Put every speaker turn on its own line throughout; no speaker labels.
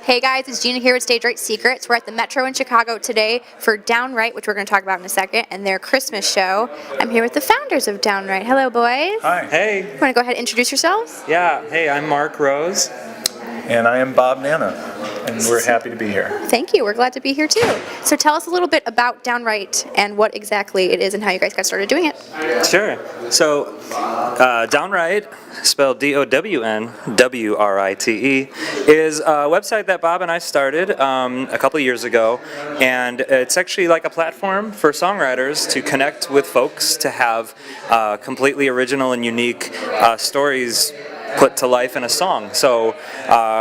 Hey guys, it's Gina here with DownWrite Secrets. We're at the Metro in Chicago today for DownWrite, which we're going to talk about in a second, and their Christmas show. I'm here with the founders of DownWrite. Hello, boys.
Hi.
Hey.
Want to go ahead and introduce yourselves?
Yeah. Hey, I'm Mark Rose.
And I am Bob Nanna, and we're happy to be here.
Thank you. We're glad to be here too. So tell us a little bit about DownWrite and what exactly it is and how you guys got started doing it.
Sure. So, DownWrite, spelled DownWrite, is a website that Bob and I started a couple of years ago, and it's actually like a platform for songwriters to connect with folks to have completely original and unique stories put to life in a song. So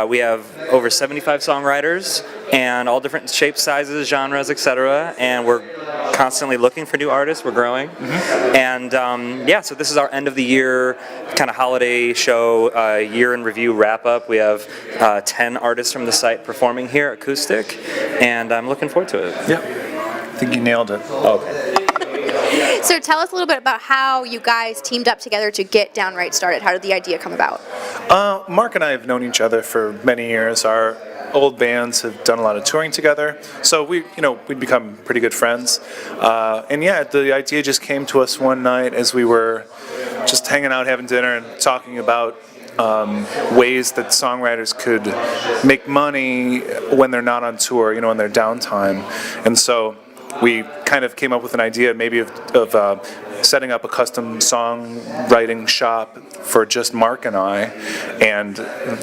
we have over 75 songwriters and all different shapes, sizes, genres, etc. And we're constantly looking for new artists. We're growing. And so this is our end of the year kind of holiday show, year in review wrap up. We have 10 artists from the site performing here, acoustic, and I'm looking forward to it.
Yep. I think you nailed it.
Okay.
So tell us a little bit about how you guys teamed up together to get DownWrite started. How did the idea come about?
Mark and I have known each other for many years. Our old bands have done a lot of touring together, so we'd become pretty good friends. The idea just came to us one night as we were just hanging out, having dinner, and talking about ways that songwriters could make money when they're not on tour, in their downtime. And so we kind of came up with an idea maybe of setting up a custom songwriting shop for just Mark and I, and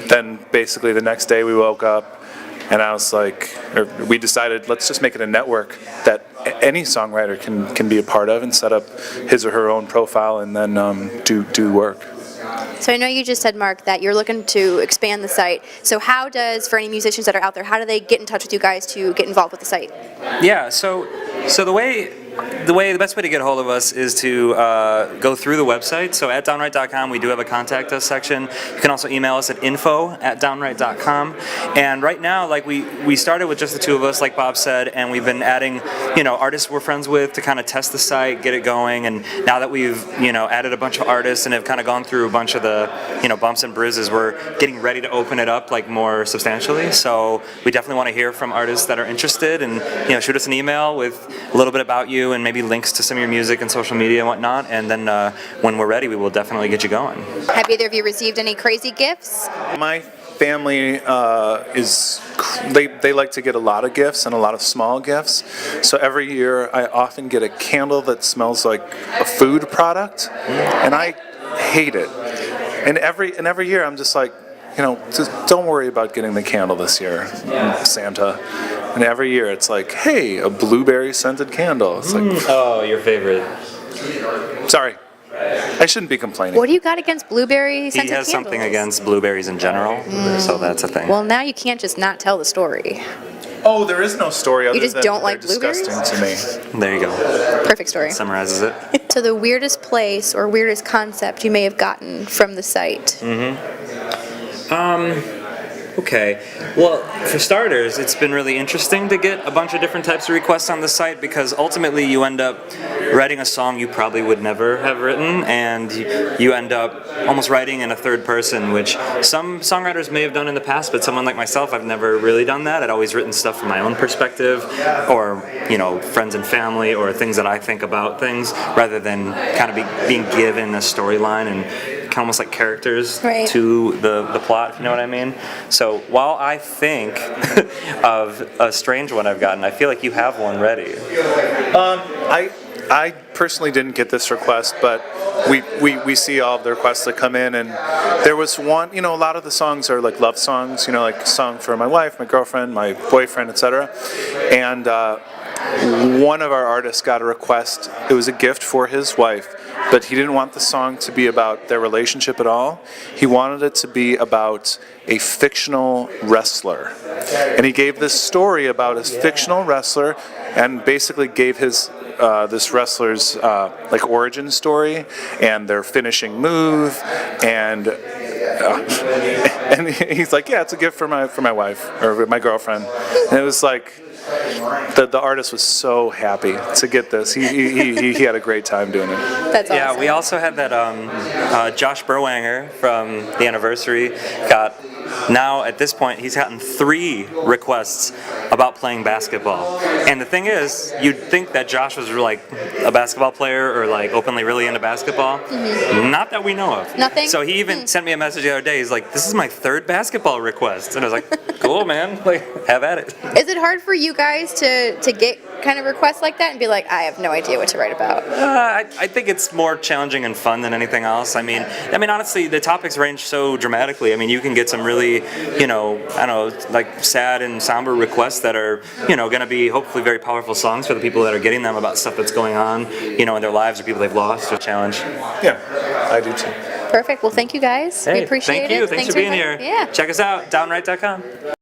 then basically the next day we woke up and we decided, let's just make it a network that any songwriter can be a part of and set up his or her own profile and then do work.
So I know you just said, Mark, that you're looking to expand the site. So how does, for any musicians that are out there, how do they get in touch with you guys to get involved with the site?
Yeah, so the best way to get a hold of us is to go through the website. So at DownWrite.com, we do have a contact us section. You can also email us at info@DownWrite.com. And right now, we started with just the two of us, like Bob said, and we've been adding, artists we're friends with to kind of test the site, get it going. And now that we've, added a bunch of artists and have kind of gone through a bunch of the, bumps and bruises, we're getting ready to open it up more substantially. So we definitely want to hear from artists that are interested, and shoot us an email with a little bit about you and maybe links to some of your music and social media and whatnot, and then when we're ready, we will definitely get you going.
Have either of you received any crazy gifts?
My family they like to get a lot of gifts and a lot of small gifts. So every year I often get a candle that smells like a food product, and I hate it. And every year I'm just like, just don't worry about getting the candle this year, Santa. And every year it's like, hey, a blueberry scented candle. It's like,
oh, your favorite.
Sorry, I shouldn't be complaining.
What do you got against blueberry scented
He has
candles?
something against blueberries in general, so that's a thing.
Well, now you can't just not tell the story.
Oh, there is no story other
You just
than
don't like
they're
blueberries?
disgusting to me.
There you go.
Perfect story.
Summarizes it.
So the weirdest place or weirdest concept you may have gotten from the site?
Okay. Well, for starters, it's been really interesting to get a bunch of different types of requests on the site, because ultimately you end up writing a song you probably would never have written, and you end up almost writing in a third person, which some songwriters may have done in the past, but someone like myself, I've never really done that. I'd always written stuff from my own perspective, or friends and family, or things that I think about things, rather than kind of being given a storyline and almost like characters to the plot, if you know what I mean. So while I think of a strange one I've gotten, I feel like you have one ready.
I personally didn't get this request, but we see all of the requests that come in, and there was one, a lot of the songs are like love songs, like a song for my wife, my girlfriend, my boyfriend, etc. And one of our artists got a request. It was a gift for his wife, but he didn't want the song to be about their relationship at all. He wanted it to be about a fictional wrestler. And he gave this story about his fictional wrestler, and basically gave his this wrestler's origin story and their finishing move, and he's like, yeah, it's a gift for my wife or my girlfriend. And it was like, the artist was so happy to get this. He had a great time doing it.
That's awesome.
Yeah, we also had that Josh Berwanger from the anniversary got now at this point he's gotten 3 requests about playing basketball. And the thing is, you'd think that Josh was like a basketball player or like openly really into basketball. Not that we know of.
Nothing?
So he even sent me a message the other day. He's like, "This is my 3rd basketball request," and I was like, "Cool, man. Like, have at it."
Is it hard for you guys to get kind of requests like that and be like, I have no idea what to write about?
I think it's more challenging and fun than anything else. I mean, honestly, the topics range so dramatically. I mean, you can get some really, I don't know, like sad and somber requests that are, going to be hopefully very powerful songs for the people that are getting them about stuff that's going on, in their lives or people they've lost or challenge.
Yeah, I do too.
Perfect. Well, thank you guys.
Hey,
we appreciate
thank you.
it.
Thanks for being
inviting-
here.
Yeah.
Check us out, DownWrite.com.